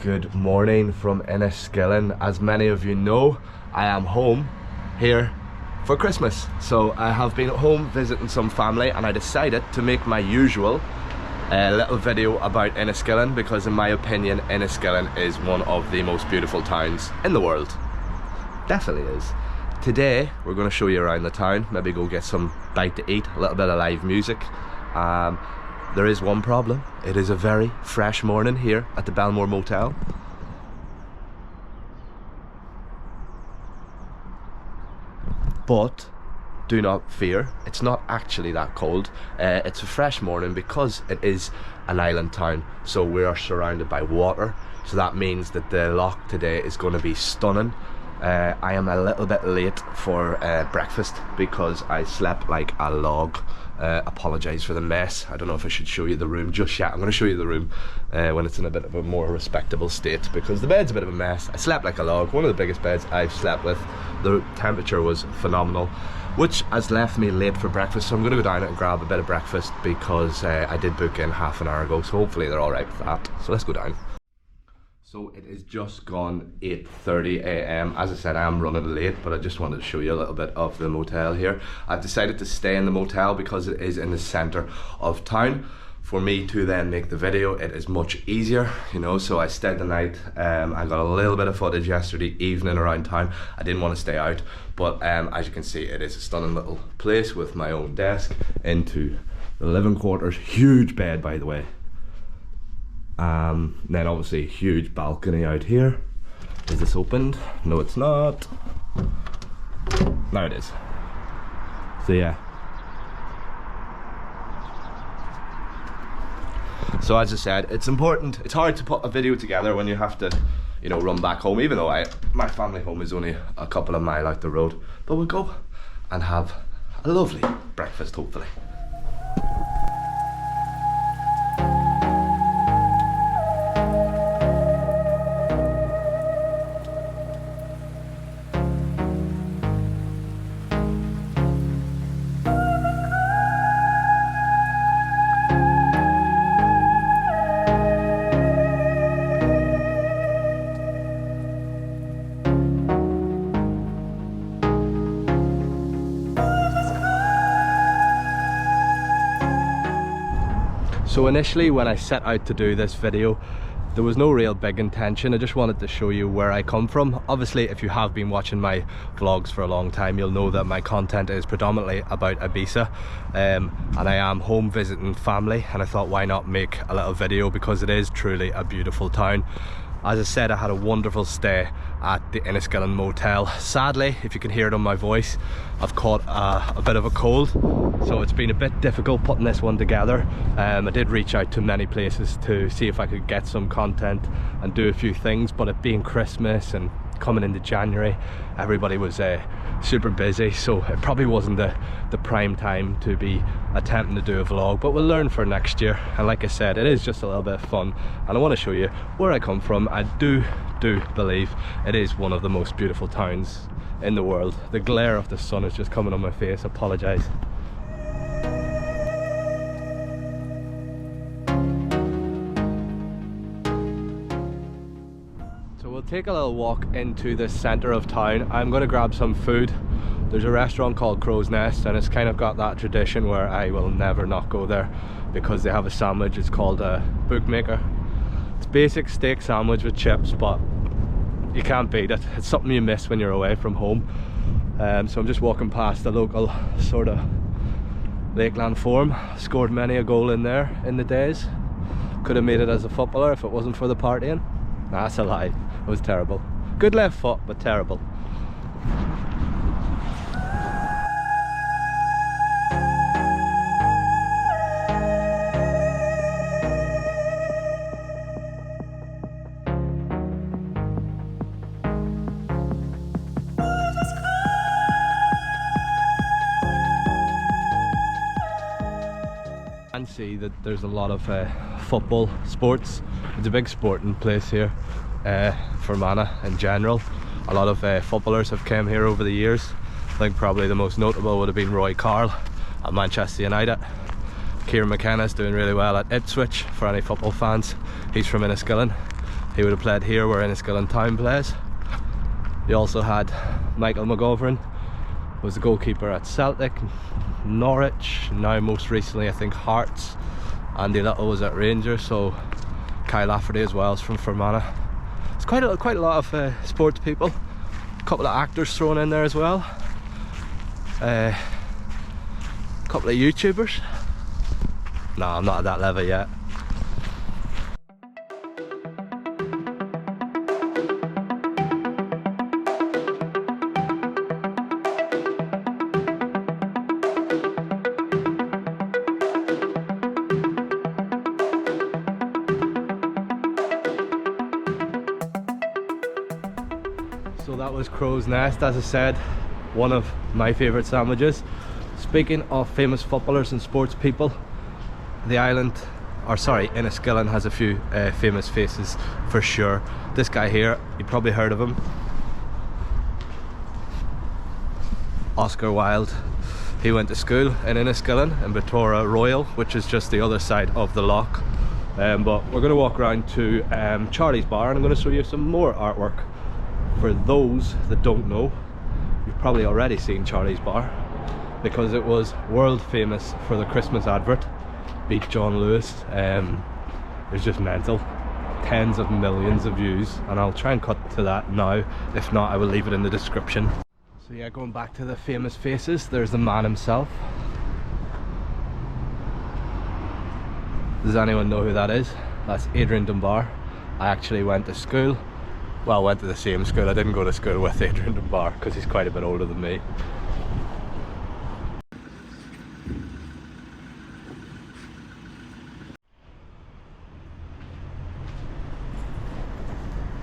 Good morning from Enniskillen. As many of you know, I am home here for Christmas. So I have been at home visiting some family and I decided to make my usual little video about Enniskillen because in my opinion Enniskillen is one of the most beautiful towns in the world. Definitely is. Today we're going to show you around the town, maybe go get some bite to eat, a little bit of live music. There is one problem. It is a very fresh morning here at the Belmore Motel. But do not fear, it's not actually that cold. It's a fresh morning because it is an island town, so we are surrounded by water, so that means that the loch today is going to be stunning. I am a little bit late for breakfast because I slept like a log. Apologise for the mess. I don't know if I should show you the room just yet. I'm going to show you the room when it's in a bit of a more respectable state because the bed's a bit of a mess. I slept like a log, one of the biggest beds I've slept with. The temperature was phenomenal, which has left me late for breakfast, so I'm going to go down and grab a bit of breakfast because I did book in half an hour ago, so hopefully they're alright with that. So let's go down. So it is just gone 8:30 a.m. As I said, I am running late, but I just wanted to show you a little bit of the motel here. I've decided to stay in the motel because it is in the centre of town. For me to then make the video, it is much easier, you know, so I stayed the night. I got a little bit of footage yesterday evening around town. I didn't want to stay out, but as you can see, it is a stunning little place with my own desk into the living quarters. Huge bed, by the way. Then obviously huge balcony out here. Is this opened? No, it's not. Now it is. So yeah. So as I said, it's important. It's hard to put a video together when you have to, you know, run back home. Even though my family home is only a couple of miles out the road, but we'll go and have a lovely breakfast, hopefully. So initially when I set out to do this video, there was no real big intention. I just wanted to show you where I come from. Obviously, if you have been watching my vlogs for a long time, you'll know that my content is predominantly about Ibiza. And I am home visiting family, and I thought why not make a little video because it is truly a beautiful town. As I said, I had a wonderful stay at the Enniskillen Motel. Sadly, if you can hear it on my voice, I've caught a bit of a cold, so it's been a bit difficult putting this one together. I did reach out to many places to see if I could get some content and do a few things, but it being Christmas and coming into January, everybody was super busy, so it probably wasn't the prime time to be attempting to do a vlog, but we'll learn for next year. And like I said, it is just a little bit of fun, and I want to show you where I come from. I do believe it is one of the most beautiful towns in the world. The glare of the sun is just coming on my face. Apologise. We'll take a little walk into the centre of town. I'm going to grab some food. There's a restaurant called Crow's Nest, and it's kind of got that tradition where I will never not go there because they have a sandwich. It's called a Bookmaker. It's basic steak sandwich with chips, but you can't beat it. It's something you miss when you're away from home. So I'm just walking past the local sort of Lakeland Forum. Scored many a goal in there in the days. Could have made it as a footballer if it wasn't for the partying. Nah, that's a lie. It was terrible. Good left foot, but terrible. And see that there's a lot of football sports. It's a big sporting place here. Fermanagh in general. A lot of footballers have come here over the years. I think probably the most notable would have been Roy Carl at Manchester United. Kieran McKenna's doing really well at Ipswich, for any football fans. He's from Enniskillen. He would have played here where Enniskillen Town plays. You also had Michael McGovern, who was the goalkeeper at Celtic, Norwich, now most recently I think Hearts. Andy Little was at Rangers, so Kyle Lafferty as well is from Fermanagh. It's quite a lot of sports people. A couple of actors thrown in there as well. A couple of YouTubers. No, I'm not at that level yet. So that was Crow's Nest, as I said, one of my favourite sandwiches. Speaking of famous footballers and sports people, the island, or sorry, Enniskillen has a few famous faces for sure. This guy here, you probably heard of him. Oscar Wilde. He went to school in Enniskillen in Victoria Royal, which is just the other side of the loch. But we're going to walk around to Charlie's Bar, and I'm going to show you some more artwork. For those that don't know, you've probably already seen Charlie's Bar, because it was world famous for the Christmas advert. Beat John Lewis. It was just mental. Tens of millions of views, and I'll try and cut to that now. If not, I will leave it in the description. So yeah, going back to the famous faces, there's the man himself. Does anyone know who that is? That's Adrian Dunbar. I actually went to school, well, went to the same school. I didn't go to school with Adrian Dunbar because he's quite a bit older than me.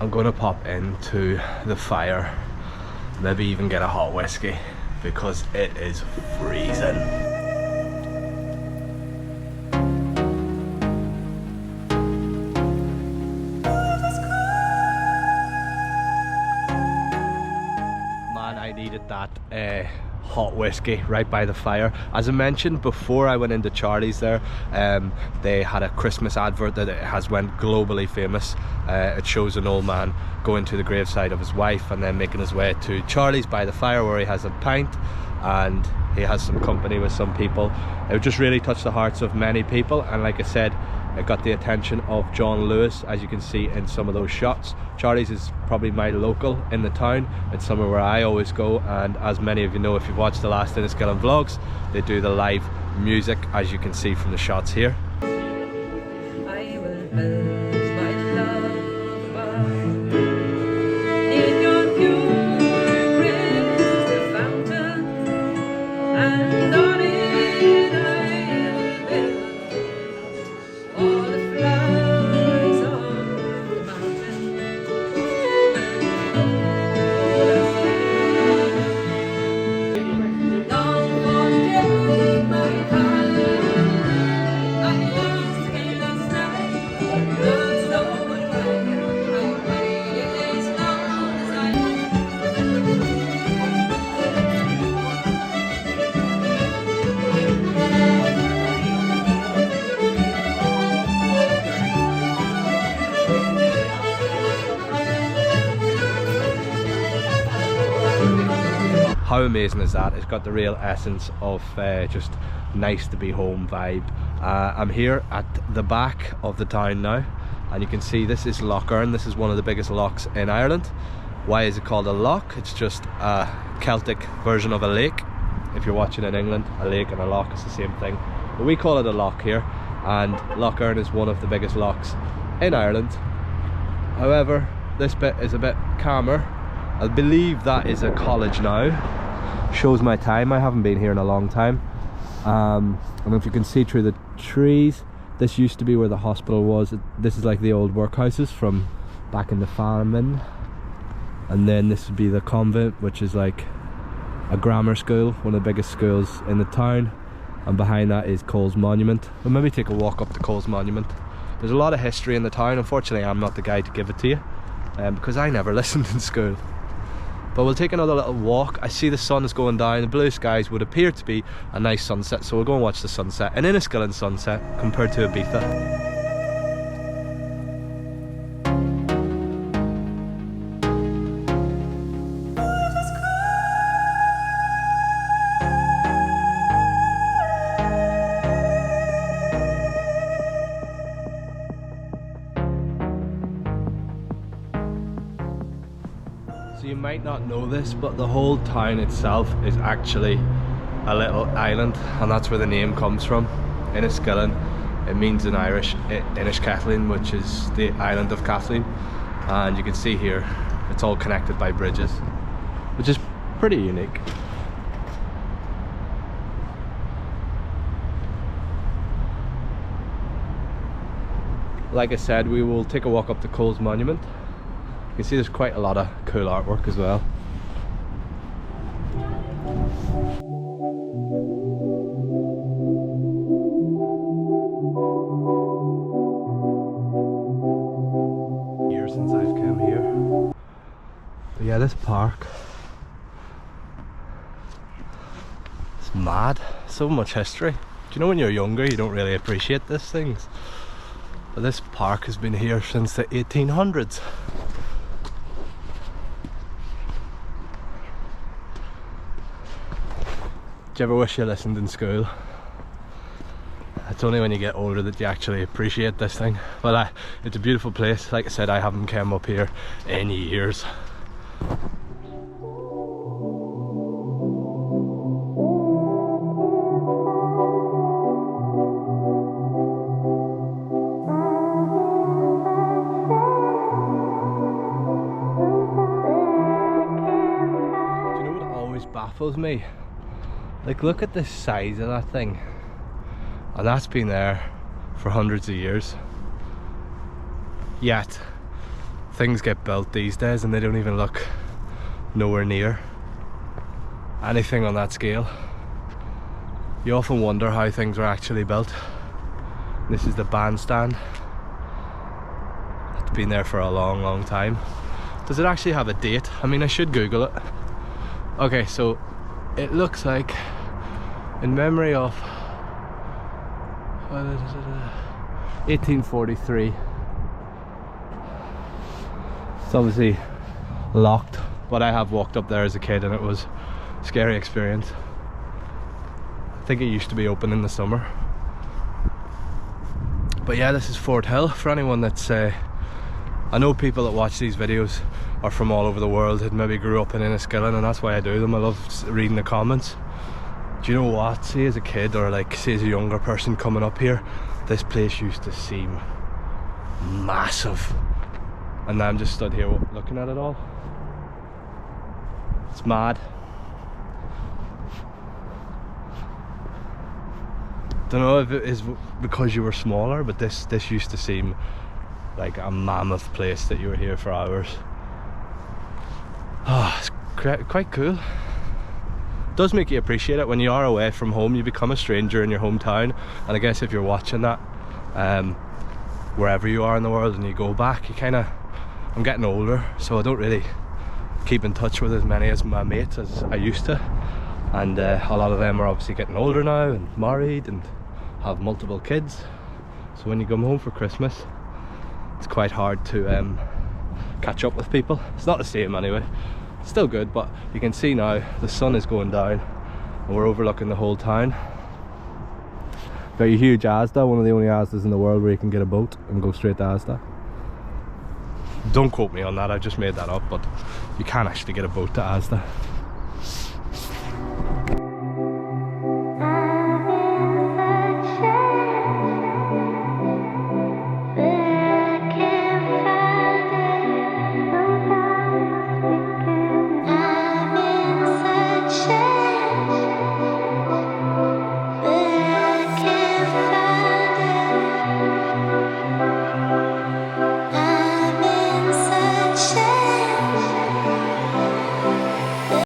I'm going to pop into the fire, maybe even get a hot whiskey, because it is freezing. Man, I needed that hot whiskey right by the fire. As I mentioned before, I went into Charlie's there. They had a Christmas advert that has went globally famous. It shows an old man going to the graveside of his wife and then making his way to Charlie's by the fire, where he has a pint and he has some company with some people. It just really touched the hearts of many people, and like I said, it got the attention of John Lewis, as you can see in some of those shots. Charlie's is probably my local in the town. It's somewhere where I always go, and as many of you know if you've watched the last Enniskillen vlogs, they do the live music, as you can see from the shots here. I will build my love in your pure crystal fountain, and on it I will build all the flowers on the mountain. Don't forget my color. I once came last night. Don't know what I waited as long as How amazing is that? It's got the real essence of just nice to be home vibe. I'm here at the back of the town now, and you can see this is Loch Earn. This is one of the biggest lochs in Ireland. Why is it called a loch? It's just a Celtic version of a lake. If you're watching in England, a lake and a loch is the same thing, but we call it a loch here, and Loch Earn is one of the biggest lochs in Ireland. However, this bit is a bit calmer. I believe that is a college now. Shows my time. I haven't been here in a long time. I don't know if you can see through the trees. This used to be where the hospital was. This is like the old workhouses from back in the famine. And then this would be the convent, which is like a grammar school, one of the biggest schools in the town. And behind that is Cole's Monument. We'll maybe take a walk up to Cole's Monument. There's a lot of history in the town. Unfortunately, I'm not the guy to give it to you, because I never listened in school. But we'll take another little walk. I see the sun is going down. The blue skies would appear to be a nice sunset, so we'll go and watch the sunset. An Enniskillen sunset compared to Ibiza. So you might not know this, but the whole town itself is actually a little island, and that's where the name comes from. Enniskillen, it means in Irish Enniskillen, which is the island of Kathleen. And you can see here it's all connected by bridges, which is pretty unique. Like I said, we will take a walk up to Cole's Monument. You can see there's quite a lot of cool artwork as well. Years since I've come here. But yeah, this park, it's mad. So much history. Do you know when you're younger you don't really appreciate these things? But this park has been here since the 1800s. Do you ever wish you listened in school? It's only when you get older that you actually appreciate this thing. But it's a beautiful place. Like I said, I haven't come up here in years. Baffles me. Like, look at the size of that thing, and that's been there for hundreds of years. Yet things get built these days and they don't even look nowhere near anything on that scale. You often wonder how things were actually built. This is the bandstand. It's been there for a long time. Does it actually have a date? I mean, I should Google it. Okay, so it looks like in memory of 1843. It's obviously locked, but I have walked up there as a kid and it was a scary experience. I think it used to be open in the summer. But yeah, this is Fort Hill. For anyone that's I know people that watch these videos are from all over the world that maybe grew up in Enniskillen, and that's why I do them. I love reading the comments. Do you know what? See, as a kid, or like say as a younger person coming up here, this place used to seem massive, and now I'm just stood here looking at it all. It's mad. Don't know if it is because you were smaller, but this used to seem like a mammoth place that you were here for hours. Oh, it's quite cool. It does make you appreciate it. When you are away from home, you become a stranger in your hometown, and I guess if you're watching that wherever you are in the world and you go back, you kind of, I'm getting older, so I don't really keep in touch with as many as my mates as I used to, and a lot of them are obviously getting older now and married and have multiple kids, so when you come home for Christmas it's quite hard to catch up with people. It's not the same anyway. It's still good, but you can see now the sun is going down and we're overlooking the whole town. Very huge Asda, one of the only Asdas in the world where you can get a boat and go straight to Asda. Don't quote me on that, I just made that up, but you can actually get a boat to Asda.